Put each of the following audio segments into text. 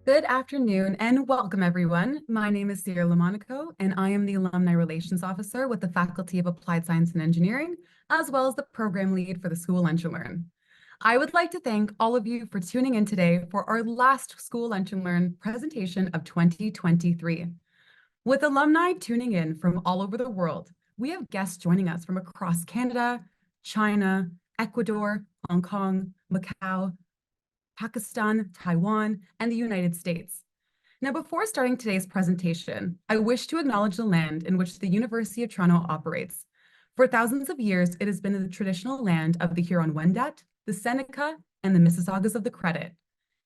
Good afternoon and welcome, everyone. My name is Sierra Lamonaco, and I am the Alumni Relations Officer with the Faculty of Applied Science and Engineering, as well as the Program Lead for the Skule Lunch Learn. I would like to thank all of you for tuning in today for our last Skule Lunch and Learn presentation of 2023. With alumni tuning in from all over the world, we have guests joining us from across Canada, China, Ecuador, Hong Kong, Macau, Pakistan, Taiwan, and the United States. Now, before starting today's presentation, I wish to acknowledge the land in which the University of Toronto operates. For thousands of years, it has been the traditional land of the Huron-Wendat, the Seneca, and the Mississaugas of the Credit.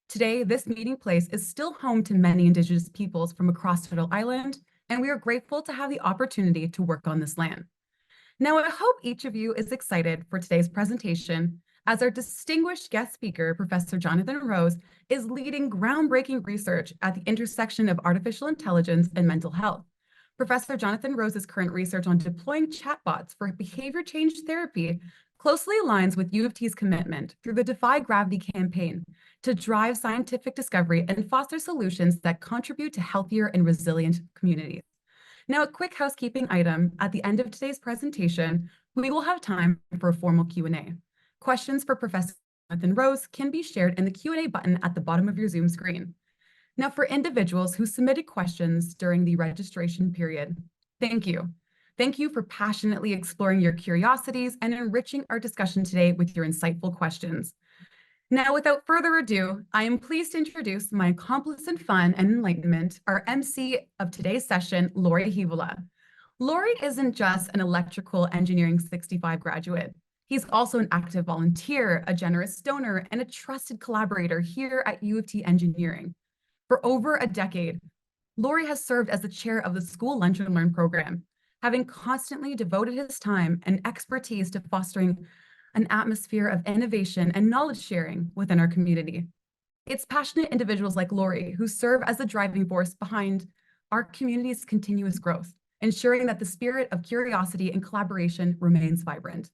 Today, this meeting place is still home to many Indigenous peoples from across Turtle Island, and we are grateful to have the opportunity to work on this land. Now, I hope each of you is excited for today's presentation, as our distinguished guest speaker, Professor Jonathan Rose, is leading groundbreaking research at the intersection of artificial intelligence and mental health. Professor Jonathan Rose's current research on deploying chatbots for behavior change therapy closely aligns with U of T's commitment through the Defy Gravity campaign to drive scientific discovery and foster solutions that contribute to healthier and resilient communities. Now, a quick housekeeping item. At the end of today's presentation, we will have time for a formal Q&A. Questions for Professor Jonathan Rose can be shared in the Q&A button at the bottom of your Zoom screen. Now, for individuals who submitted questions during the registration period, thank you. Thank you for passionately exploring your curiosities and enriching our discussion today with your insightful questions. Now, without further ado, I am pleased to introduce my accomplice in fun and enlightenment, our MC of today's session, Laurie Hevola. Laurie isn't just an electrical engineering 65 graduate. He's also an active volunteer, a generous donor, and a trusted collaborator here at U of T Engineering. For over a decade, Laurie has served as the chair of the Skule Lunch Learn program, having constantly devoted his time and expertise to fostering an atmosphere of innovation and knowledge sharing within our community. It's passionate individuals like Laurie who serve as the driving force behind our community's continuous growth, ensuring that the spirit of curiosity and collaboration remains vibrant.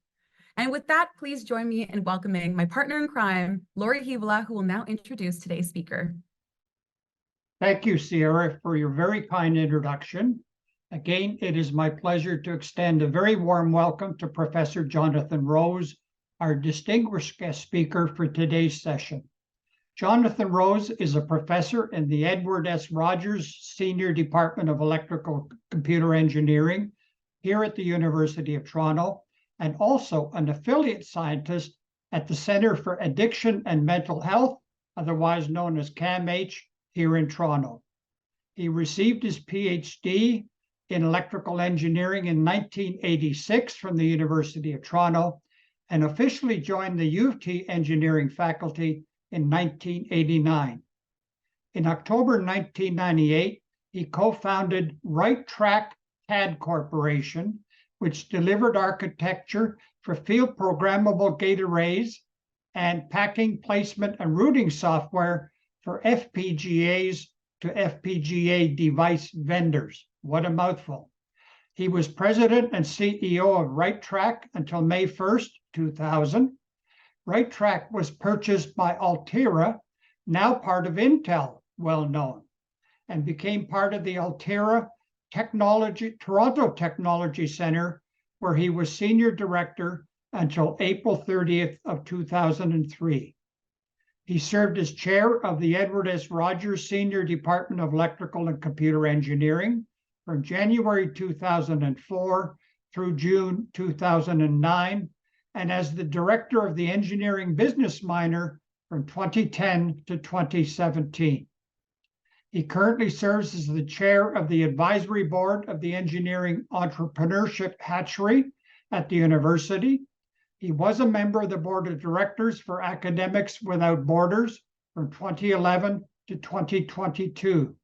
And with that, please join me in welcoming my partner in crime, Laurie Hevola, who will now introduce today's speaker. Thank you, Sierra, for your very kind introduction. Again, it is my pleasure to extend a very warm welcome to Professor Jonathan Rose, our distinguished guest speaker for today's session. Jonathan Rose is a professor in the Edward S. Rogers Senior Department of Electrical Computer Engineering here at the University of Toronto, and also an affiliate scientist at the Center for Addiction and Mental Health, otherwise known as CAMH, here in Toronto. He received his PhD in electrical engineering in 1986 from the University of Toronto and officially joined the U of T engineering faculty in 1989. In October 1998, he co-founded Right Track CAD Corporation, which delivered architecture for field programmable gate arrays and packing, placement, and routing software for FPGAs to FPGA device vendors. What a mouthful. He was president and CEO of Right Track until May 1st, 2000. Right Track was purchased by Altera, now part of Intel, well known, and became part of the Altera Toronto Technology Center, where he was senior director until April 30th of 2003. He served as chair of the Edward S. Rogers Senior Department of Electrical and Computer Engineering from January 2004 through June 2009, and as the director of the Engineering Business Minor from 2010 to 2017. He currently serves as the chair of the advisory board of the Engineering Entrepreneurship Hatchery at the university. He was a member of the board of directors for Academics Without Borders from 2011 to 2022.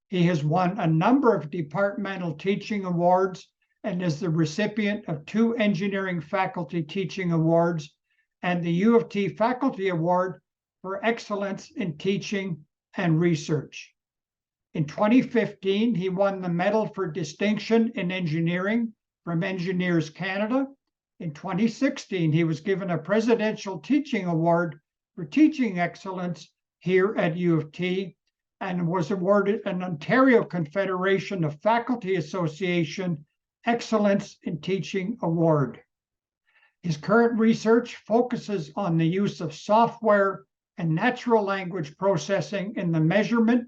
He has won a number of departmental teaching awards and is the recipient of 2 engineering faculty teaching awards and the U of T Faculty Award for Excellence in Teaching and Research. In 2015, he won the Medal for Distinction in Engineering from Engineers Canada. In 2016, he was given a Presidential Teaching Award for Teaching Excellence here at U of T. and was awarded an Ontario Confederation of Faculty Association Excellence in Teaching Award. His current research focuses on the use of software and natural language processing in the measurement,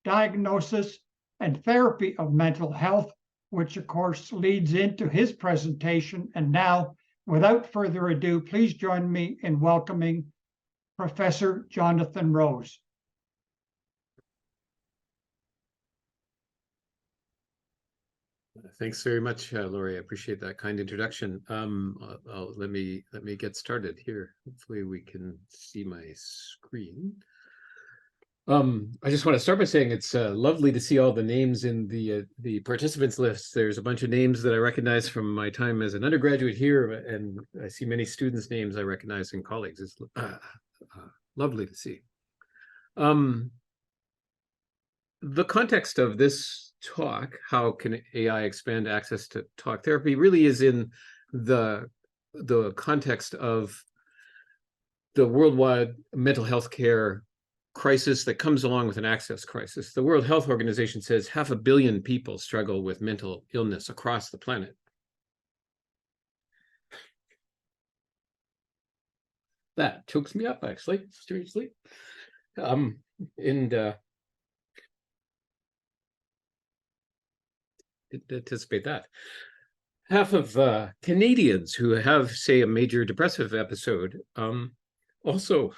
diagnosis, and therapy of mental health, which of course leads into his presentation. And now, without further ado, please join me in welcoming Professor Jonathan Rose. Thanks very much, Laurie. I appreciate that kind introduction. Let me get started here. Hopefully we can see my screen. I just want to start by saying it's lovely to see all the names in the participants list. There's a bunch of names that I recognize from my time as an undergraduate here, and I see many students' names I recognize and colleagues. It's lovely to see. The context of this talk, how can AI expand access to talk therapy, really is in the context of the worldwide mental health care crisis that comes along with an access crisis. The World Health Organization says 500 million people struggle with mental illness across the planet. That chokes me up, actually, strangely. Didn't anticipate that. Half of Canadians who have, say, a major depressive episode also,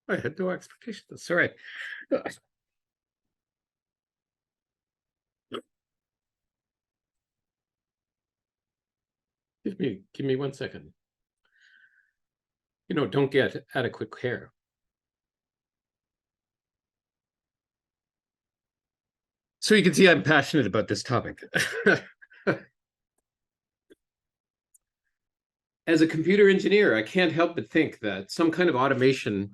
I had no expectation. That's all right. Give me 1 second. Don't get adequate care. So you can see I'm passionate about this topic. As a computer engineer, I can't help but think that some kind of automation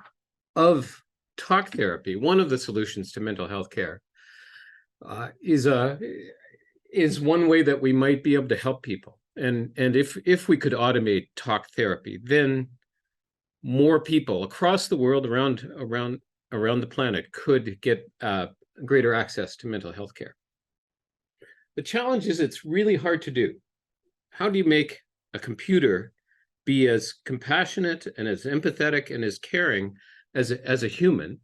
of talk therapy, one of the solutions to mental health care, is one way that we might be able to help people. And if we could automate talk therapy, then more people across the world, around the planet, could get greater access to mental health care. The challenge is it's really hard to do. How do you make a computer be as compassionate and as empathetic and as caring as a human?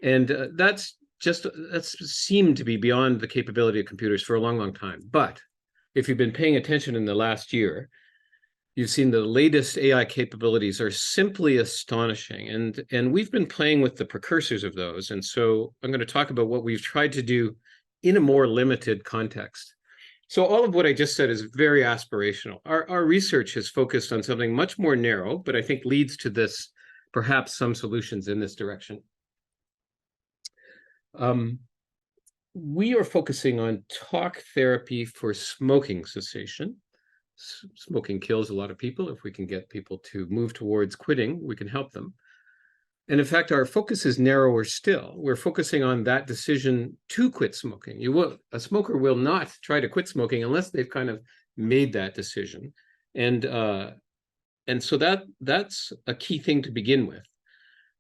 And that's seemed to be beyond the capability of computers for a long, long time. But if you've been paying attention in the last year, you've seen the latest AI capabilities are simply astonishing. And we've been playing with the precursors of those. And so I'm going to talk about what we've tried to do in a more limited context. So all of what I just said is very aspirational. Our research has focused on something much more narrow, but I think leads to this, perhaps some solutions in this direction. We are focusing on talk therapy for smoking cessation. Smoking kills a lot of people. If we can get people to move towards quitting, we can help them. And in fact, our focus is narrower still. We're focusing on that decision to quit smoking. A smoker will not try to quit smoking unless they've kind of made that decision. And so that's a key thing to begin with.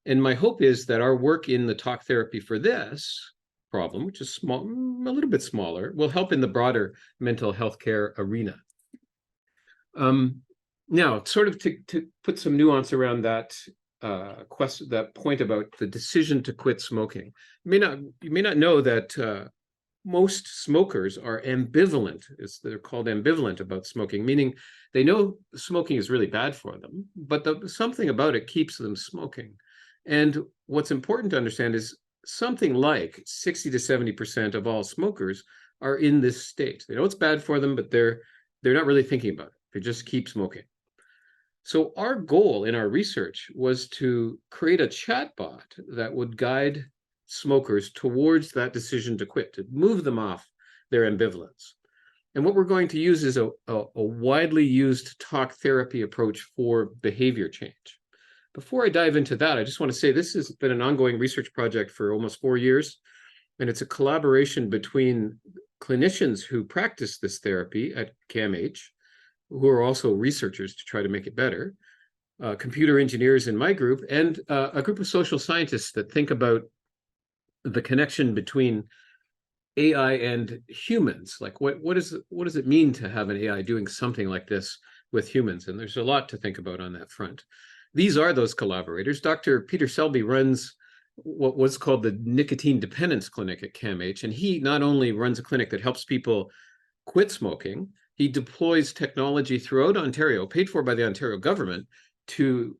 And my hope is that our work in the talk therapy for this problem, which is small, a little bit smaller, will help in the broader mental health care arena. Now, sort of to put some nuance around that that point about the decision to quit smoking. You may not know that most smokers are ambivalent. They're called ambivalent about smoking, meaning they know smoking is really bad for them, but something about it keeps them smoking. And what's important to understand is something like 60 to 70% of all smokers are in this state. They know it's bad for them, but they're not really thinking about it. They just keep smoking. So our goal in our research was to create a chatbot that would guide smokers towards that decision to quit, to move them off their ambivalence. And what we're going to use is a widely used talk therapy approach for behavior change. Before I dive into that, I just want to say this has been an ongoing research project for almost 4 years, and it's a collaboration between clinicians who practice this therapy at CAMH, who are also researchers to try to make it better, computer engineers in my group, and a group of social scientists that think about the connection between AI and humans. Like what does it mean to have an AI doing something like this with humans? And there's a lot to think about on that front. These are those collaborators. Dr. Peter Selby runs what was called the Nicotine Dependence Clinic at CAMH, and he not only runs a clinic that helps people quit smoking, he deploys technology throughout Ontario, paid for by the Ontario government, to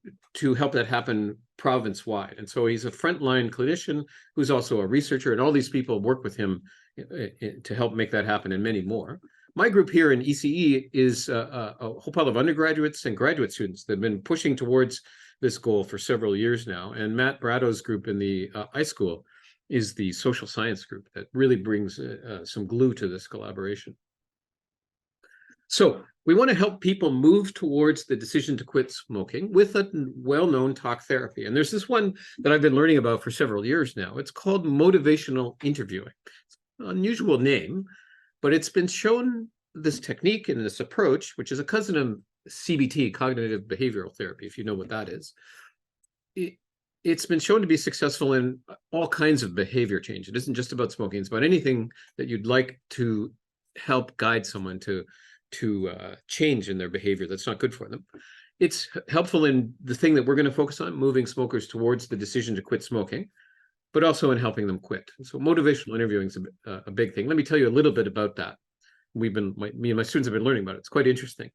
help that happen province-wide. And so he's a frontline clinician who's also a researcher, and all these people work with him to help make that happen, and many more. My group here in ECE is a whole pile of undergraduates and graduate students that have been pushing towards this goal for several years now. And Matt Brado's group in the iSchool is the social science group that really brings some glue to this collaboration. So we want to help people move towards the decision to quit smoking with a well-known talk therapy. And there's this one that I've been learning about for several years now. It's called motivational interviewing. It's an unusual name, but it's been shown, this technique and this approach, which is a cousin of CBT, cognitive behavioral therapy, if you know what that is. It's been shown to be successful in all kinds of behavior change. It isn't just about smoking. It's about anything that you'd like to help guide someone to change in their behavior that's not good for them. It's helpful in the thing that we're going to focus on, moving smokers towards the decision to quit smoking, but also in helping them quit. So motivational interviewing is a big thing. Let me tell you a little bit about that. Me and my students have been learning about it. It's quite interesting.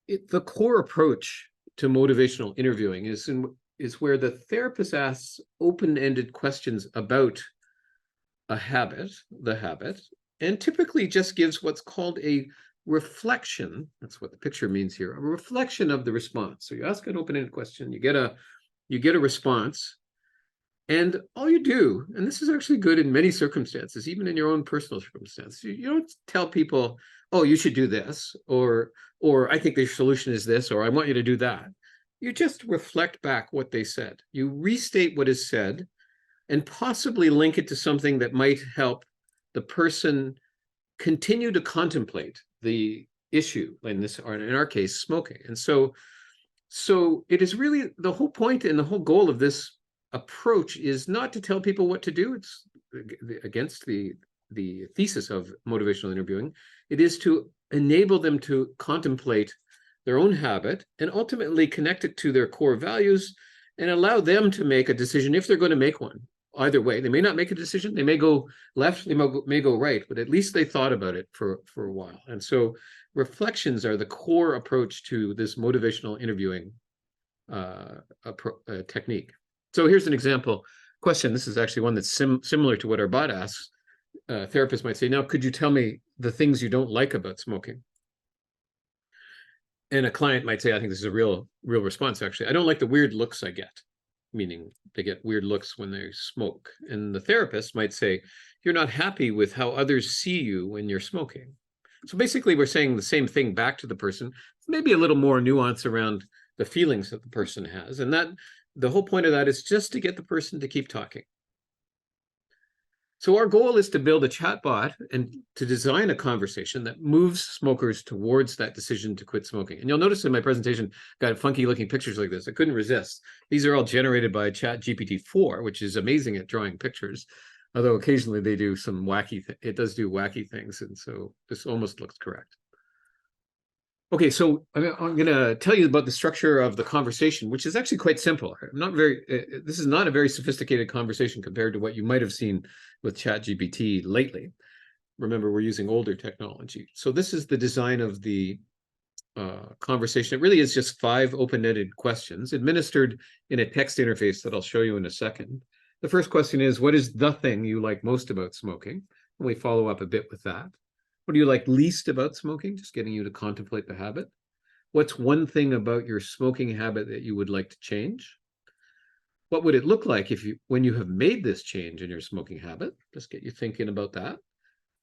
The core approach to motivational interviewing is where the therapist asks open-ended questions about the habit, and typically just gives what's called a reflection. That's what the picture means here, a reflection of the response. So you ask an open-ended question, you get a response, and all you do, and this is actually good in many circumstances, even in your own personal circumstance, you don't tell people, oh, you should do this, or I think the solution is this, or I want you to do that. You just reflect back what they said. You restate what is said and possibly link it to something that might help the person continue to contemplate the issue, in our case, smoking. And so it is really the whole point and the whole goal of this approach is not to tell people what to do. It's against the thesis of motivational interviewing. It is to enable them to contemplate their own habit and ultimately connect it to their core values and allow them to make a decision if they're going to make one. Either way, they may not make a decision. They may go left, they may go right, but at least they thought about it for a while. And so reflections are the core approach to this motivational interviewing technique. So here's an example question. This is actually one that's similar to what our bot asks. Therapists might say, now, could you tell me the things you don't like about smoking? And a client might say, I think this is a real response, actually. I don't like the weird looks I get, meaning they get weird looks when they smoke. And the therapist might say, you're not happy with how others see you when you're smoking. So basically, we're saying the same thing back to the person, maybe a little more nuance around the feelings that the person has. And that the whole point of that is just to get the person to keep talking. So our goal is to build a chatbot and to design a conversation that moves smokers towards that decision to quit smoking. And you'll notice in my presentation, got funky looking pictures like this. I couldn't resist. These are all generated by ChatGPT 4, which is amazing at drawing pictures. Although occasionally they do some it does do wacky things. And so this almost looks correct. Okay, so I'm going to tell you about the structure of the conversation, which is actually quite simple. This is not a very sophisticated conversation compared to what you might have seen with ChatGPT lately. Remember, we're using older technology. So this is the design of the conversation. It really is just 5 open-ended questions administered in a text interface that I'll show you in a second. The first question is, what is the thing you like most about smoking? And we follow up a bit with that. What do you like least about smoking? Just getting you to contemplate the habit. What's one thing about your smoking habit that you would like to change? What would it look like when you have made this change in your smoking habit? Just get you thinking about that.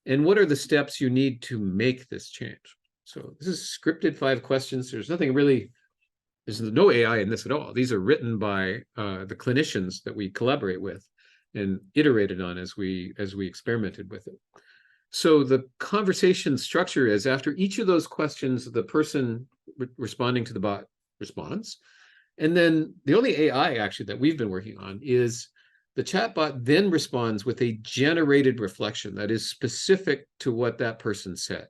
And what are the steps you need to make this change? So this is scripted 5 questions. There's no AI in this at all. These are written by the clinicians that we collaborate with and iterated on as we experimented with it. So the conversation structure is, after each of those questions, the person responding to the bot responds. And then the only AI actually that we've been working on is The chatbot then responds with a generated reflection that is specific to what that person said.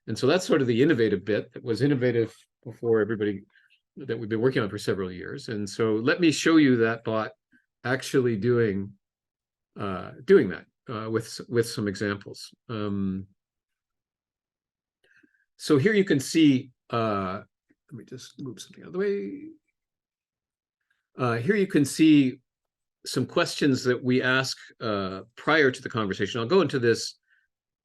And so that's sort of the innovative bit that was innovative before everybody that we've been working on for several years. And so let me show you that bot actually doing that with some examples. So here you can see, let me just move something out of the way. Here you can see some questions that we ask prior to the conversation. I'll go into this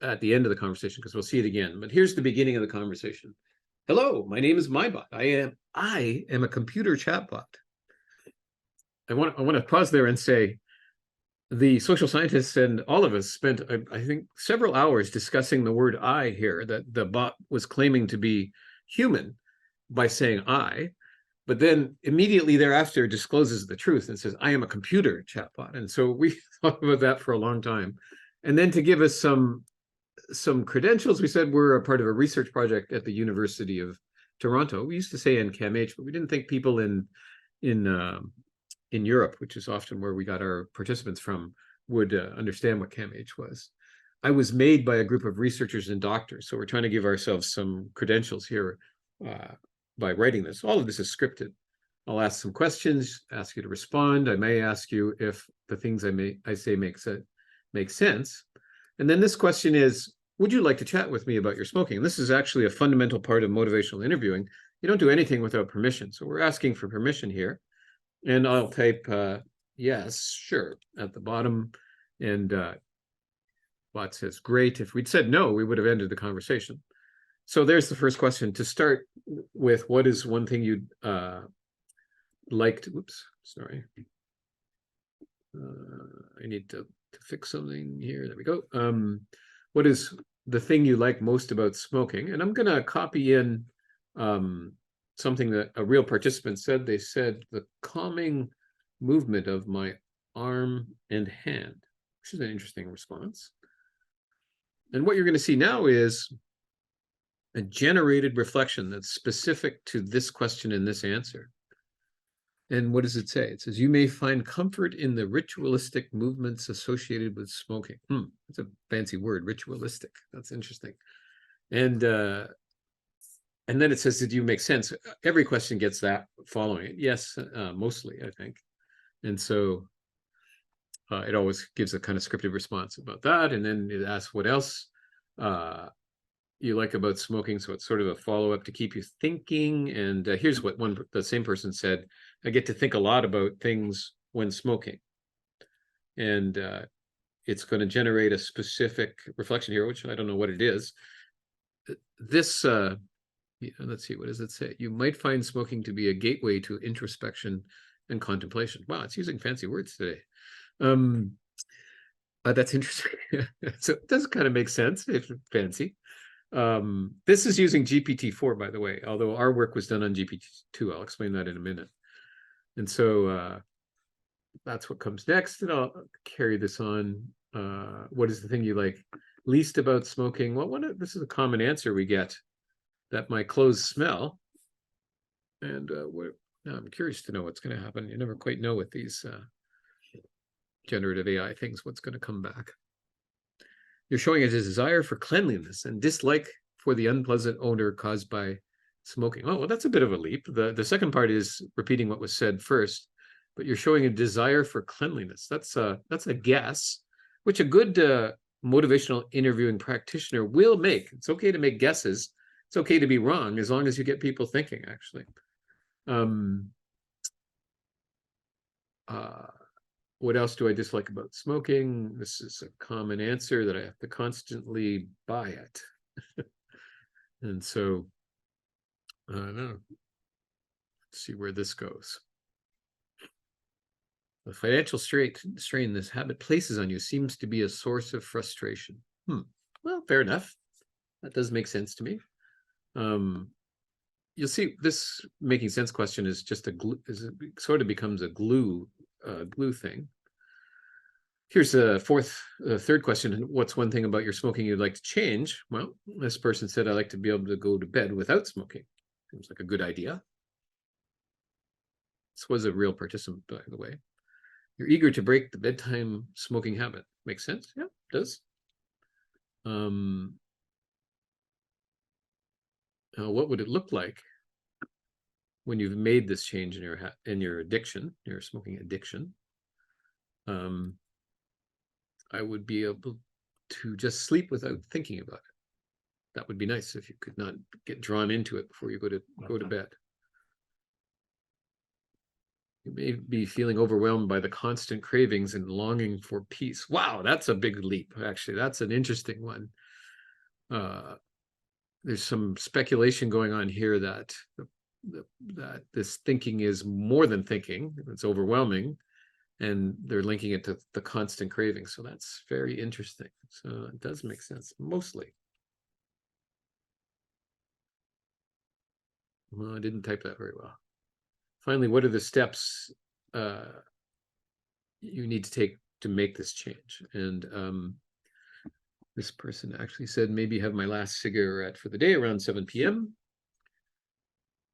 at the end of the conversation because we'll see it again. But here's the beginning of the conversation. Hello, my name is MyBot. I am a computer chatbot. I want to pause there and say the social scientists and all of us spent, I think, several hours discussing the word I here, that the bot was claiming to be human by saying I, but then immediately thereafter discloses the truth and says, I am a computer chatbot. And so we thought about that for a long time. And then to give us some credentials, we said we're a part of a research project at the University of Toronto. We used to say NCAMH, but we didn't think people in Europe, which is often where we got our participants from, would understand what CAMH was. I was made by a group of researchers and doctors, so we're trying to give ourselves some credentials here by writing this. All of this is scripted. I'll ask some questions, ask you to respond. I may ask you if the things I say make sense. And then this question is, would you like to chat with me about your smoking? And this is actually a fundamental part of motivational interviewing. You don't do anything without permission. So we're asking for permission here. And I'll type yes, sure, at the bottom. And bot says, great. If we'd said no, we would have ended the conversation. So there's the first question. To start with, what is one thing you'd like to, oops, sorry. I need to fix something here. There we go. What is the thing you like most about smoking? And I'm going to copy in something that a real participant said. They said the calming movement of my arm and hand, which is an interesting response. And what you're going to see now is a generated reflection that's specific to this question and this answer. And what does it say? It says, you may find comfort in the ritualistic movements associated with smoking. That's a fancy word, ritualistic. That's interesting. And then it says, did you make sense? Every question gets that following it. Yes, mostly, I think. And so it always gives a kind of scripted response about that. And then it asks what else you like about smoking. So it's sort of a follow-up to keep you thinking. And here's what the same person said. I get to think a lot about things when smoking. And it's going to generate a specific reflection here, which I don't know what it is. This, let's see, what does it say? You might find smoking to be a gateway to introspection and contemplation. Wow, it's using fancy words today. That's interesting. So it does kind of make sense if it's fancy. This is using GPT-4, by the way, although our work was done on GPT-2. I'll explain that in a minute. And so that's what comes next. And I'll carry this on. What is the thing you like least about smoking? Well, this is a common answer we get, that my clothes smell. And I'm curious to know what's going to happen. You never quite know with these generative AI things, what's going to come back. You're showing a desire for cleanliness and dislike for the unpleasant odor caused by smoking. Oh, well, that's a bit of a leap. The second part is repeating what was said first, but you're showing a desire for cleanliness. That's a guess, which a good motivational interviewing practitioner will make. It's okay to make guesses. It's okay to be wrong as long as you get people thinking, actually. What else do I dislike about smoking? This is a common answer, that I have to constantly buy it. And so, I don't know. Let's see where this goes. The financial strain this habit places on you seems to be a source of frustration. Well, fair enough. That does make sense to me. You'll see this making sense question is just a glue, it sort of becomes a glue thing. Here's a third question. What's one thing about your smoking you'd like to change? Well, this person said, I like to be able to go to bed without smoking. Seems like a good idea. This was a real participant, by the way. You're eager to break the bedtime smoking habit. Makes sense? Yeah, it does. What would it look like when you've made this change in your addiction, your smoking addiction? I would be able to just sleep without thinking about it. That would be nice if you could not get drawn into it before you go to bed. You may be feeling overwhelmed by the constant cravings and longing for peace. Wow, that's a big leap. Actually, that's an interesting one. There's some speculation going on here that that this thinking is more than thinking. It's overwhelming, and they're linking it to the constant craving. So that's very interesting. So it does make sense, mostly. Well, I didn't type that very well. Finally, what are the steps you need to take to make this change? And this person actually said, maybe have my last cigarette for the day around 7 p.m.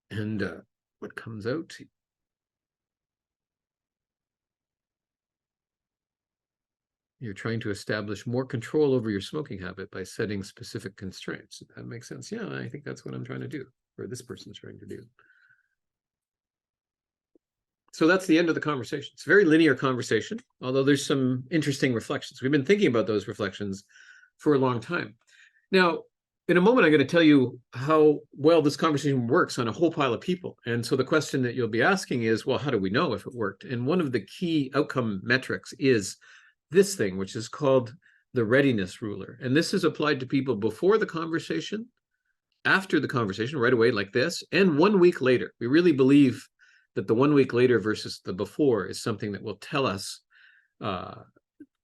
And what comes out? You're trying to establish more control over your smoking habit by setting specific constraints. That makes sense. Yeah, I think that's what I'm trying to do, or this person's trying to do. So that's the end of the conversation. It's a very linear conversation, although there's some interesting reflections. We've been thinking about those reflections for a long time. Now, in a moment, I'm going to tell you how well this conversation works on a whole pile of people. And so the question that you'll be asking is, well, how do we know if it worked? And one of the key outcome metrics is this thing, which is called the Readiness Ruler. And this is applied to people before the conversation, after the conversation, right away like this, and 1 week later. We really believe that the 1 week later versus the before is something that will tell us,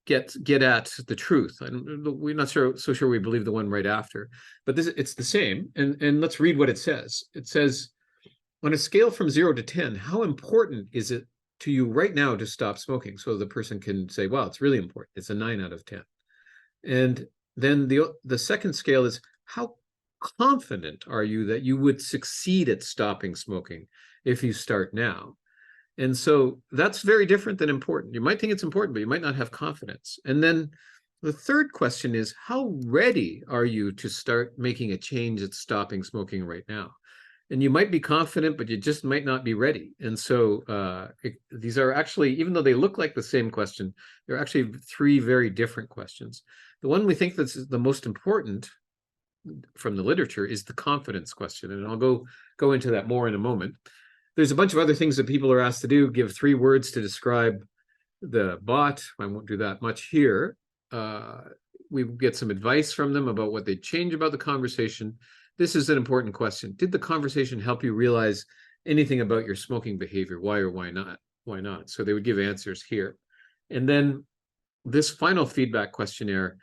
get at the truth. And we're not so sure we believe the one right after, but it's the same. And let's read what it says. It says, on a scale from 0 to 10, how important is it to you right now to stop smoking? So the person can say, well, it's really important. It's a 9 out of 10. And then the second scale is, how confident are you that you would succeed at stopping smoking if you start now? And so that's very different than important. You might think it's important, but you might not have confidence. And then the third question is, how ready are you to start making a change at stopping smoking right now? And you might be confident, but you just might not be ready. And so these are actually, even though they look like the same question, they're actually 3 very different questions. The one we think that's the most important from the literature is the confidence question. And I'll go into that more in a moment. There's a bunch of other things that people are asked to do. Give 3 words to describe the bot. I won't do that much here. We get some advice from them about what they change about the conversation. This is an important question. Did the conversation help you realize anything about your smoking behavior? Why or why not? Why not? So they would give answers here. And then this final feedback questionnaire,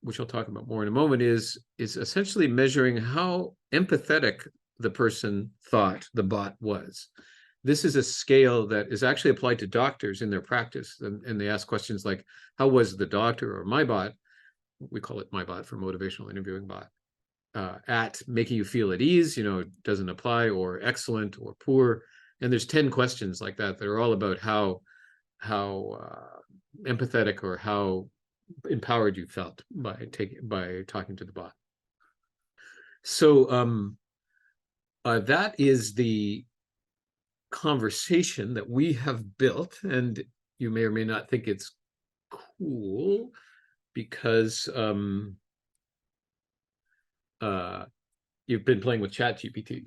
which I'll talk about more in a moment, is essentially measuring how empathetic the person thought the bot was. This is a scale that is actually applied to doctors in their practice. And they ask questions like, how was the doctor or my bot, we call it my bot for motivational interviewing bot, at making you feel at ease, doesn't apply, or excellent, or poor. And there's 10 questions like that that are all about how empathetic or how empowered you felt by talking to the bot. So that is the conversation that we have built, and you may or may not think it's cool because you've been playing with ChatGPT,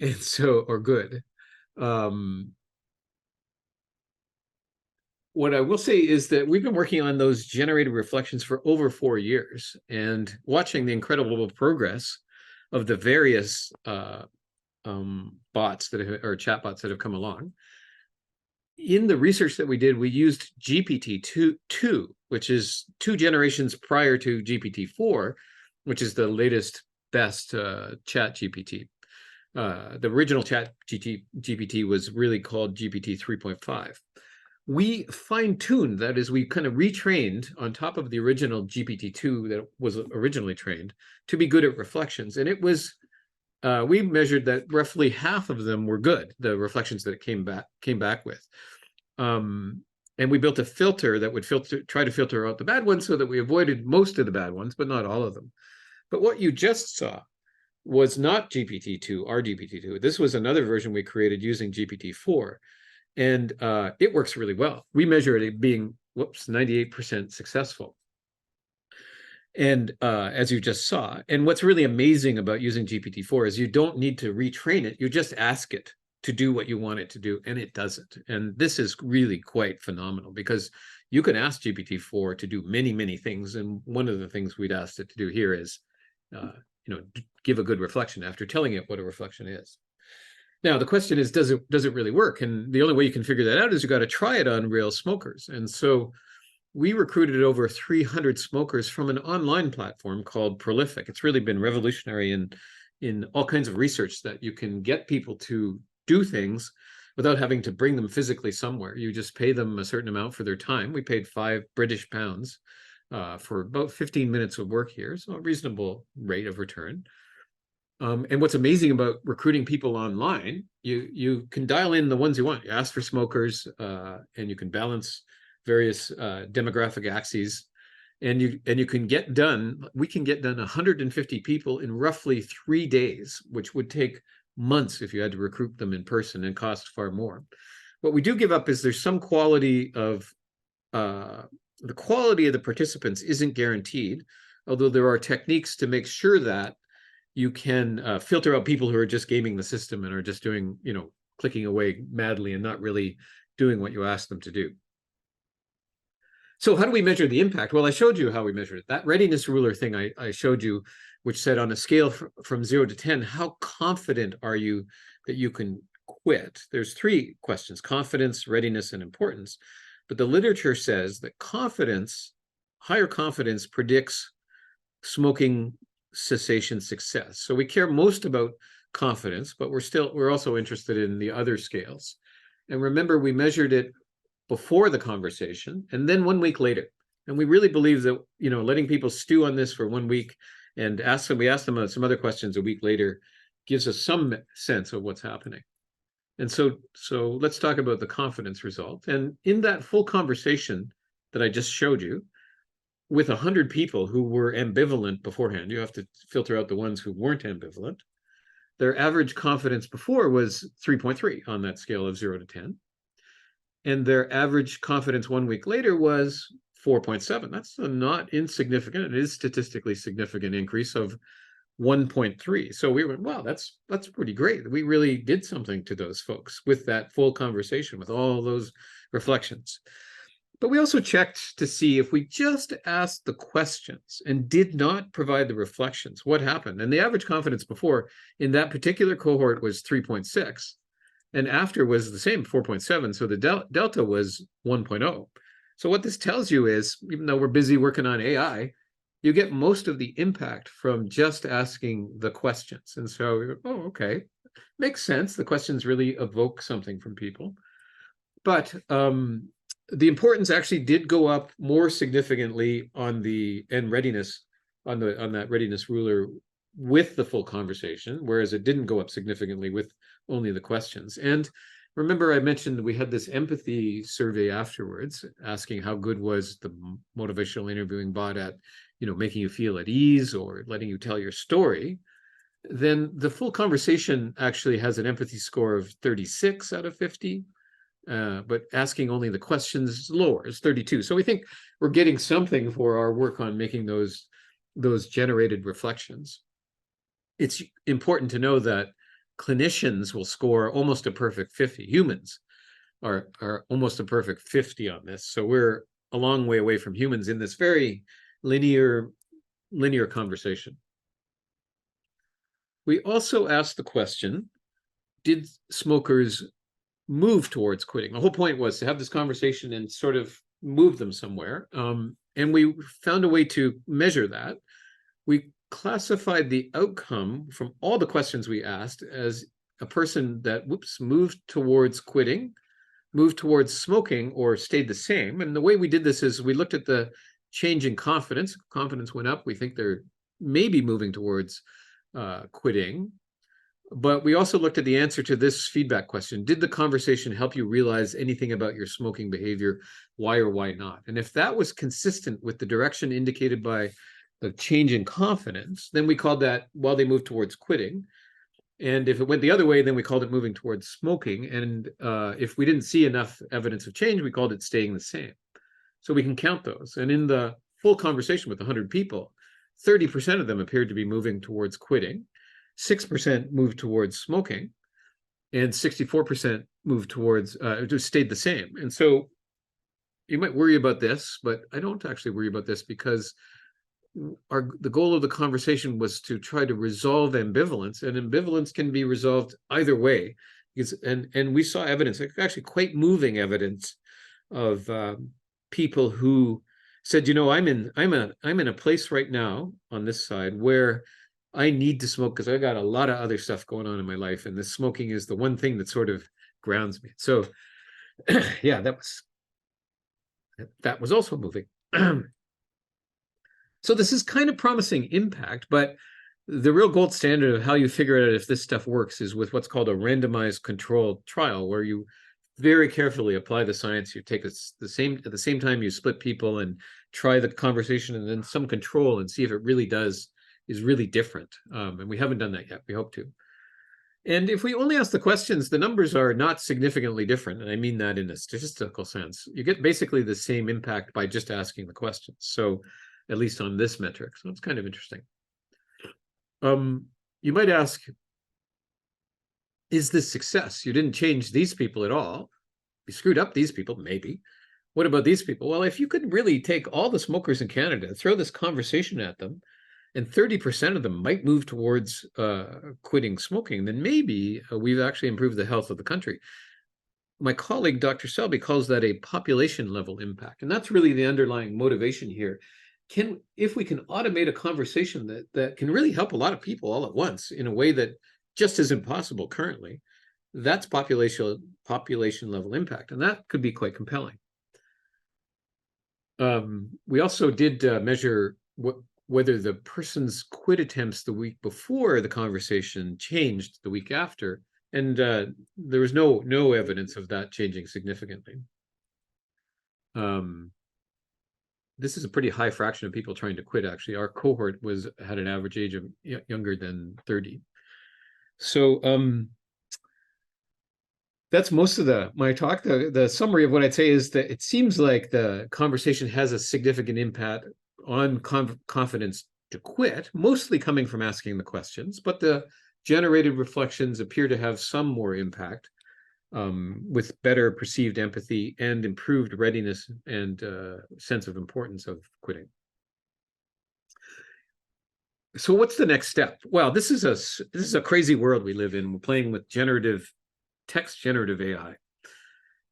and so, or good. What I will say is that we've been working on those generated reflections for over 4 years, and watching the incredible progress of the various bots or chatbots that have come along. In the research that we did, we used GPT-2, which is 2 generations prior to GPT-4, which is the latest, best ChatGPT. The original ChatGPT was really called GPT 3.5. We fine-tuned, that is, we kind of retrained on top of the original GPT-2 that was originally trained to be good at reflections. And it was, we measured that roughly half of them were good, the reflections that it came back with. And we built a filter that would try to filter out the bad ones so that we avoided most of the bad ones, but not all of them. But what you just saw was not GPT-2, our GPT-2. This was another version we created using GPT-4. And it works really well. We measure it being, 98% successful. And as you just saw, and what's really amazing about using GPT-4 is you don't need to retrain it. You just ask it to do what you want it to do, and it does it. And this is really quite phenomenal because you can ask GPT-4 to do many, many things. And one of the things we'd asked it to do here is, give a good reflection after telling it what a reflection is. Now, the question is, does it really work? And the only way you can figure that out is you got to try it on real smokers. And so we recruited over 300 smokers from an online platform called Prolific. It's really been revolutionary in all kinds of research that you can get people to do things without having to bring them physically somewhere. You just pay them a certain amount for their time. We paid £5 for about 15 minutes of work here, so a reasonable rate of return. And what's amazing about recruiting people online, you can dial in the ones you want. You ask for smokers, and you can balance various demographic axes, and you can get done. We can get done 150 people in roughly 3 days, which would take months if you had to recruit them in person and cost far more. What we do give up is there's some quality of the quality of the participants isn't guaranteed, although there are techniques to make sure that you can filter out people who are just gaming the system and are just doing, clicking away madly and not really doing what you ask them to do. So how do we measure the impact? Well, I showed you how we measured it. That readiness ruler thing I showed you, which said on a scale from 0 to 10, how confident are you that you can quit? There's 3 questions: confidence, readiness, and importance. But the literature says that higher confidence predicts smoking cessation success. So we care most about confidence, but we're also interested in the other scales. And remember, we measured it before the conversation and then 1 week later. And we really believe that, letting people stew on this for 1 week and we ask them some other questions a week later gives us some sense of what's happening. And so let's talk about the confidence result. And in that full conversation that I just showed you, with 100 people who were ambivalent beforehand, you have to filter out the ones who weren't ambivalent, their average confidence before was 3.3 on that scale of 0 to 10. And their average confidence 1 week later was 4.7. That's a not insignificant, it is statistically significant increase of 1.3. So we went, wow, that's pretty great. We really did something to those folks with that full conversation, with all those reflections. But we also checked to see if we just asked the questions and did not provide the reflections, what happened? And the average confidence before in that particular cohort was 3.6, and after was the same, 4.7. So the delta was 1.0. So what this tells you is, even though we're busy working on AI, you get most of the impact from just asking the questions. And so, okay, makes sense. The questions really evoke something from people. But the importance actually did go up more significantly on the readiness, on that readiness ruler with the full conversation, whereas it didn't go up significantly with only the questions. And remember, I mentioned we had this empathy survey afterwards, asking how good was the motivational interviewing bot at, making you feel at ease or letting you tell your story. Then the full conversation actually has an empathy score of 36 out of 50. But asking only the questions is lower, is 32. So we think we're getting something for our work on making those generated reflections. It's important to know that clinicians will score almost a perfect 50. Humans are almost a perfect 50 on this. So we're a long way away from humans in this very linear conversation. We also asked the question, did smokers move towards quitting? The whole point was to have this conversation and sort of move them somewhere. And we found a way to measure that. We classified the outcome from all the questions we asked as a person that moved towards quitting, moved towards smoking, or stayed the same. And the way we did this is we looked at the change in confidence. Confidence went up. We think they're maybe moving towards quitting. But we also looked at the answer to this feedback question. Did the conversation help you realize anything about your smoking behavior? Why or why not? And if that was consistent with the direction indicated by the change in confidence, then we called that while they moved towards quitting. And if it went the other way, then we called it moving towards smoking. And if we didn't see enough evidence of change, we called it staying the same. So we can count those. And in the full conversation with 100 people, 30% of them appeared to be moving towards quitting. 6% moved towards smoking, and 64% moved towards just stayed the same. And so you might worry about this, but I don't actually worry about this, because the goal of the conversation was to try to resolve ambivalence, and ambivalence can be resolved either way. And we saw evidence, actually quite moving evidence, of people who said, you know, I'm in a place right now on this side where I need to smoke because I got a lot of other stuff going on in my life, and this smoking is the one thing that sort of grounds me. So yeah, that was also moving. So this is kind of promising impact, but the real gold standard of how you figure out if this stuff works is with what's called a randomized controlled trial, where you very carefully apply the science. You take at the same time you split people and try the conversation and then some control and see if it really is really different. And we haven't done that yet. We hope to. And if we only ask the questions, the numbers are not significantly different. And I mean that in a statistical sense. You get basically the same impact by just asking the questions. So at least on this metric. So it's kind of interesting. You might ask, is this success? You didn't change these people at all. You screwed up these people, maybe. What about these people? Well, if you could really take all the smokers in Canada, throw this conversation at them, and 30% of them might move towards quitting smoking, then maybe we've actually improved the health of the country. My colleague, Dr. Selby, calls that a population level impact. And that's really the underlying motivation here. If we can automate a conversation that can really help a lot of people all at once in a way that just isn't possible currently, that's population level impact. And that could be quite compelling. We also did measure whether the person's quit attempts the week before the conversation changed the week after. And there was no evidence of that changing significantly. This is a pretty high fraction of people trying to quit, actually. Our cohort had an average age of younger than 30. So that's most of my talk. The summary of what I'd say is that it seems like the conversation has a significant impact on confidence to quit, mostly coming from asking the questions, but the generated reflections appear to have some more impact, with better perceived empathy and improved readiness and sense of importance of quitting. So what's the next step? Well, this is a crazy world we live in. We're playing with text generative AI.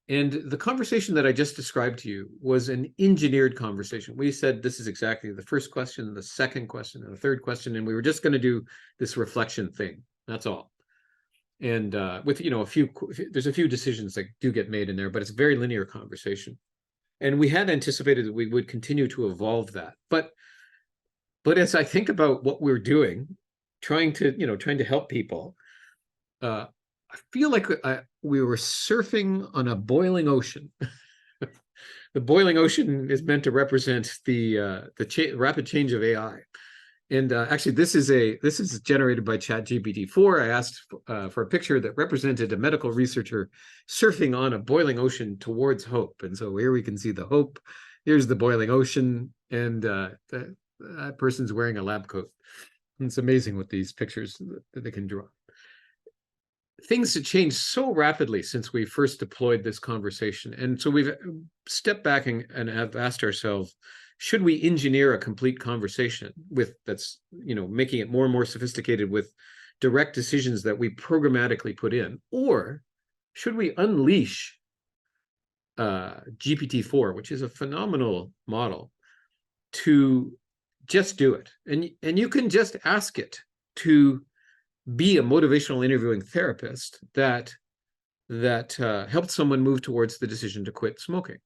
And the conversation that I just described to you was an engineered conversation. We said this is exactly the first question, the second question, and the third question, and we were just going to do this reflection thing. That's all. And with there's a few decisions that do get made in there, but it's a very linear conversation. And we had anticipated that we would continue to evolve that. But as I think about what we're doing, trying to help people, I feel like we were surfing on a boiling ocean. The boiling ocean is meant to represent the rapid change of AI. And actually, this is generated by ChatGPT 4. I asked for a picture that represented a medical researcher surfing on a boiling ocean towards hope. And so here we can see the hope. Here's the boiling ocean, and that person's wearing a lab coat. And it's amazing what these pictures that they can draw. Things have changed so rapidly since we first deployed this conversation. And so we've stepped back and have asked ourselves, should we engineer a complete conversation that's making it more and more sophisticated with direct decisions that we programmatically put in? Or should we unleash GPT-4, which is a phenomenal model, to just do it? And you can just ask it to be a motivational interviewing therapist that helped someone move towards the decision to quit smoking.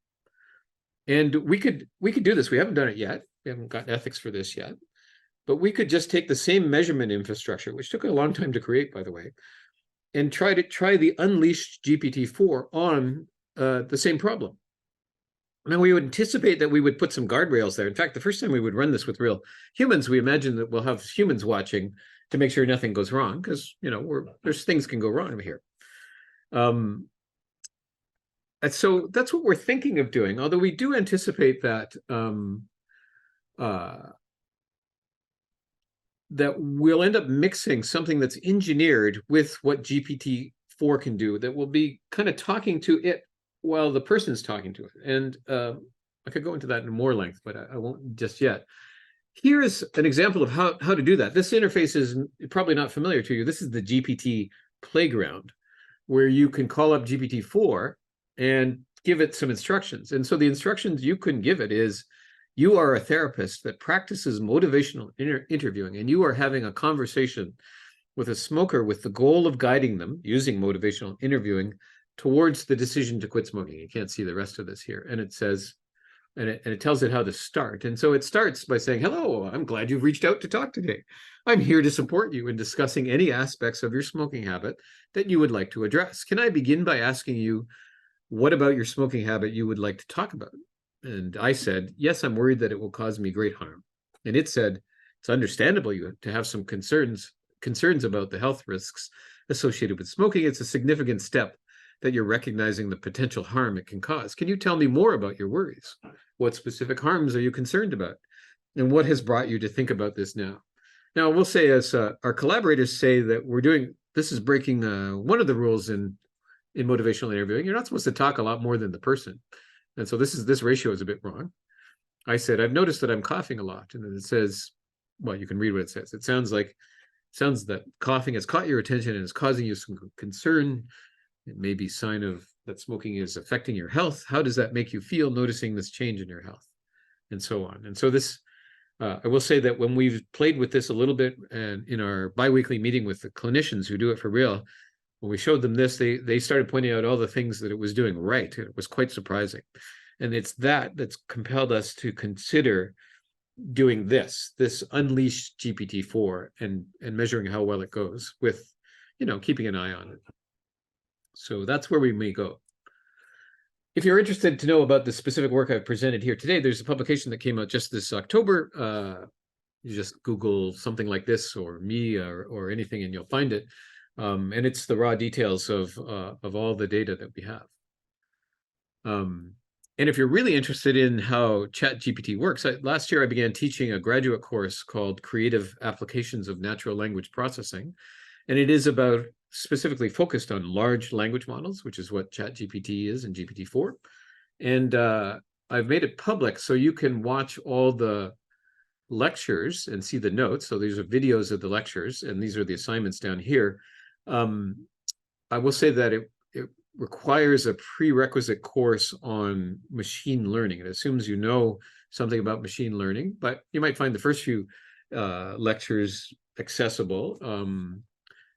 And we could do this. We haven't done it yet. We haven't got ethics for this yet. But we could just take the same measurement infrastructure, which took a long time to create, by the way, and try the unleashed GPT-4 on the same problem. Now, we would anticipate that we would put some guardrails there. In fact, the first time we would run this with real humans, we imagine that we'll have humans watching to make sure nothing goes wrong, because, you know, there's things can go wrong here. And so that's what we're thinking of doing, although we do anticipate that that we'll end up mixing something that's engineered with what GPT-4 can do, that will be kind of talking to it while the person's talking to it. And I could go into that in more length, but I won't just yet. Here's an example of how to do that. This interface is probably not familiar to you. This is the GPT Playground, where you can call up GPT-4 and give it some instructions. And so the instructions you can give it is, you are a therapist that practices motivational interviewing, and you are having a conversation with a smoker with the goal of guiding them using motivational interviewing towards the decision to quit smoking. You can't see the rest of this here. And it says, and it tells it how to start. And so it starts by saying, hello, I'm glad you've reached out to talk today. I'm here to support you in discussing any aspects of your smoking habit that you would like to address. Can I begin by asking you, what about your smoking habit you would like to talk about? And I said, yes, I'm worried that it will cause me great harm. And it said, it's understandable you to have some concerns about the health risks associated with smoking. It's a significant step that you're recognizing the potential harm it can cause. Can you tell me more about your worries? What specific harms are you concerned about? And what has brought you to think about this now? Now, we'll say, as our collaborators say, that this is breaking one of the rules in motivational interviewing. You're not supposed to talk a lot more than the person. And so this ratio is a bit wrong. I said, I've noticed that I'm coughing a lot. And then it says, well, you can read what it says. It sounds that coughing has caught your attention and is causing you some concern. It may be a sign of that smoking is affecting your health. How does that make you feel noticing this change in your health? And so on. And so this, I will say that when we've played with this a little bit, and in our biweekly meeting with the clinicians who do it for real, when we showed them this, they started pointing out all the things that it was doing right. It was quite surprising. And it's that's compelled us to consider doing this unleashed GPT-4 and measuring how well it goes with, keeping an eye on it. So that's where we may go. If you're interested to know about the specific work I've presented here today, there's a publication that came out just this October. You just Google something like this or me or anything, and you'll find it. And it's the raw details of all the data that we have. And if you're really interested in how ChatGPT works, last year I began teaching a graduate course called Creative Applications of Natural Language Processing. And it is about specifically focused on large language models, which is what ChatGPT is and GPT-4. And I've made it public so you can watch all the lectures and see the notes. So these are videos of the lectures, and these are the assignments down here. I will say that it requires a prerequisite course on machine learning. It assumes you know something about machine learning, but you might find the first few lectures accessible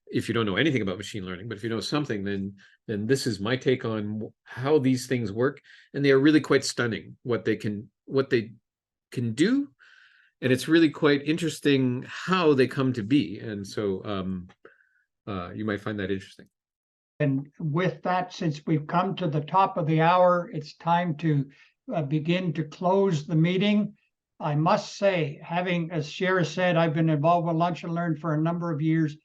if you don't know anything about machine learning. But if you know something, then this is my take on how these things work, and they are really quite stunning what they can do, and it's really quite interesting how they come to be. And so you might find that interesting. And with that, since we've come to the top of the hour, it's time to begin to close the meeting. I must say, having, as Shira said, I've been involved with Lunch and Learn for a number of years.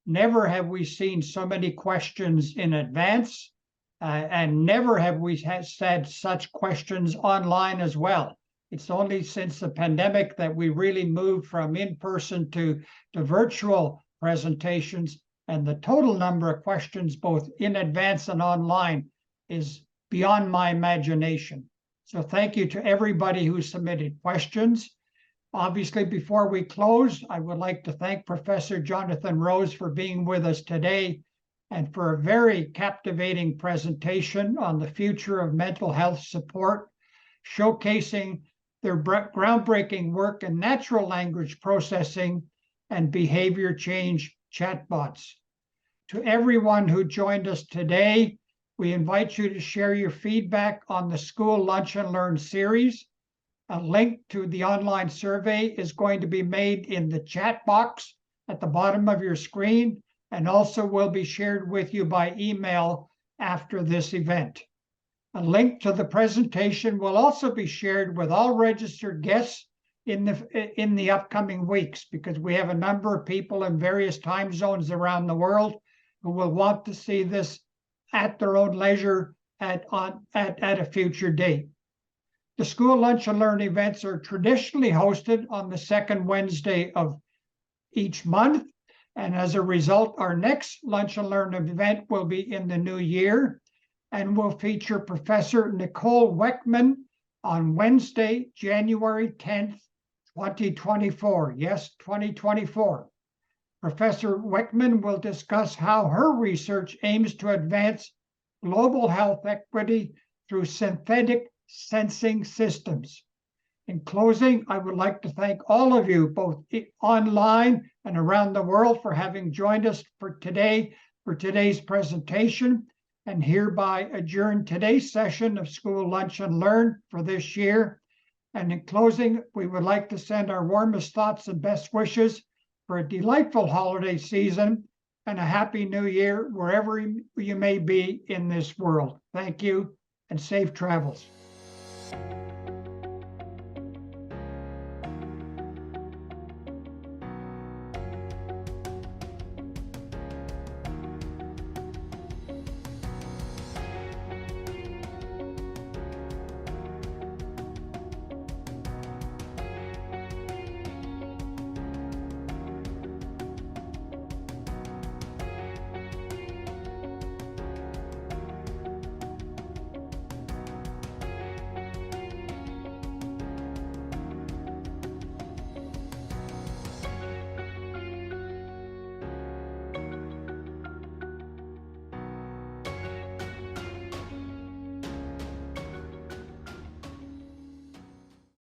Never have we seen so many questions in advance, and never have we had such questions online as well. It's only since the pandemic that we really moved from in-person to virtual presentations. And the total number of questions, both in advance and online, is beyond my imagination. So thank you to everybody who submitted questions. Obviously, before we close, I would like to thank Professor Jonathan Rose for being with us today and for a very captivating presentation on the future of mental health support, showcasing their groundbreaking work in natural language processing and behavior change chatbots. To everyone who joined us today, we invite you to share your feedback on the Skule Lunch and Learn series. A link to the online survey is going to be made in the chat box at the bottom of your screen, and also will be shared with you by email after this event. A link to the presentation will also be shared with all registered guests in the upcoming weeks, because we have a number of people in various time zones around the world who will want to see this at their own leisure at a future date. The Skule Lunch and Learn events are traditionally hosted on the second Wednesday of each month. And as a result, our next Lunch and Learn event will be in the new year and will feature Professor Nicole Weckman on Wednesday, January 10th, 2024. Yes, 2024. Professor Weckman will discuss how her research aims to advance global health equity through synthetic sensing systems. In closing, I would like to thank all of you, both online and around the world, for having joined us for today's presentation, and hereby adjourn today's session of Skule Lunch and Learn for this year. And in closing, we would like to send our warmest thoughts and best wishes for a delightful holiday season and a happy new year wherever you may be in this world. Thank you and safe travels.